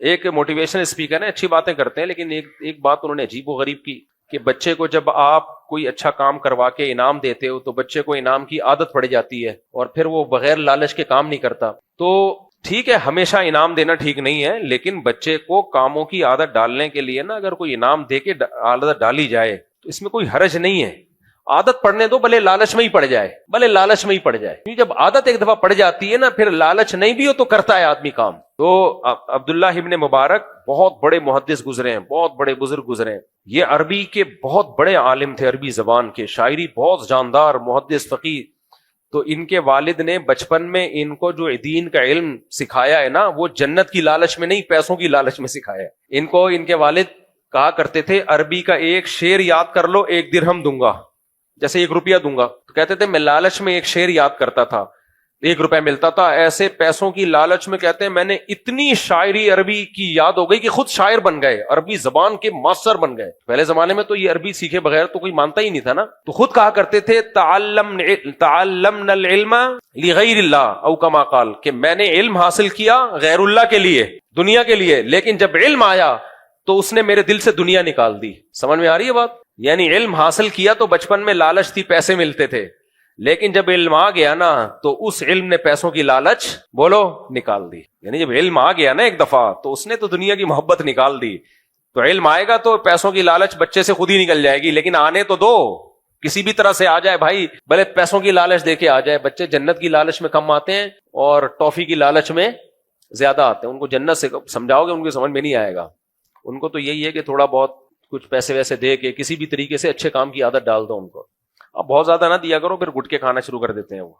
ایک motivational speaker ہیں، اچھی باتیں کرتے ہیں، لیکن ایک بات انہوں نے عجیب و غریب کی کہ بچے کو جب آپ کوئی اچھا کام کروا کے انعام دیتے ہو تو بچے کو انعام کی عادت پڑ جاتی ہے اور پھر وہ بغیر لالچ کے کام نہیں کرتا. تو ٹھیک ہے، ہمیشہ انعام دینا ٹھیک نہیں ہے، لیکن بچے کو کاموں کی عادت ڈالنے کے لیے نا اگر کوئی انعام دے کے عادت ڈالی جائے تو اس میں کوئی حرج نہیں ہے. عادت پڑنے دو، بھلے لالچ میں ہی پڑ جائے، بھلے لالچ میں ہی پڑ جائے، کیونکہ جب عادت ایک دفعہ پڑ جاتی ہے نا پھر لالچ نہیں بھی ہو تو کرتا ہے آدمی کام. تو عبداللہ ابن مبارک بہت بڑے محدث گزرے ہیں، بہت بڑے بزرگ گزرے ہیں. یہ عربی کے بہت بڑے عالم تھے، عربی زبان کے، شاعری بہت جاندار، محدث، فقیہ. تو ان کے والد نے بچپن میں ان کو جو دین کا علم سکھایا ہے نا وہ جنت کی لالچ میں نہیں، پیسوں کی لالچ میں سکھایا ہے. ان کو ان کے والد کہا کرتے تھے عربی کا ایک شعر یاد کر لو 1 درہم دوں گا، جیسے 1 روپیہ دوں گا. تو کہتے تھے میں لالچ میں ایک شعر یاد کرتا تھا، 1 روپیہ ملتا تھا. ایسے پیسوں کی لالچ میں کہتے ہیں میں نے اتنی شاعری عربی کی یاد ہو گئی کہ خود شاعر بن گئے، عربی زبان کے ماسٹر بن گئے. پہلے زمانے میں تو یہ عربی سیکھے بغیر تو کوئی مانتا ہی نہیں تھا نا. تو خود کہا کرتے تھے تعلمنا العلم لغیر اللہ او کما قال، کہ میں نے علم حاصل کیا غیر اللہ کے لیے، دنیا کے لیے، لیکن جب علم آیا تو اس نے میرے دل سے دنیا نکال دی. سمجھ میں آ رہی ہے بات؟ یعنی علم حاصل کیا تو بچپن میں لالچ تھی، پیسے ملتے تھے، لیکن جب علم آ گیا نا تو اس علم نے پیسوں کی لالچ بولو نکال دی. یعنی جب علم آ گیا نا ایک دفعہ تو اس نے تو دنیا کی محبت نکال دی. تو علم آئے گا تو پیسوں کی لالچ بچے سے خود ہی نکل جائے گی، لیکن آنے تو دو، کسی بھی طرح سے آ جائے بھائی، بھلے پیسوں کی لالچ دے کے آ جائے. بچے جنت کی لالچ میں کم آتے ہیں اور ٹافی کی لالچ میں زیادہ آتے ہیں. ان کو جنت سے سمجھاؤ گے ان کو سمجھ میں نہیں آئے گا. ان کو تو یہی ہے کہ تھوڑا بہت کچھ پیسے ویسے دے کے کسی بھی طریقے سے اچھے کام کی عادت ڈال دو ان کو. اب بہت زیادہ نہ دیا کرو، پھر گٹکے کھانا شروع کر دیتے ہیں وہ.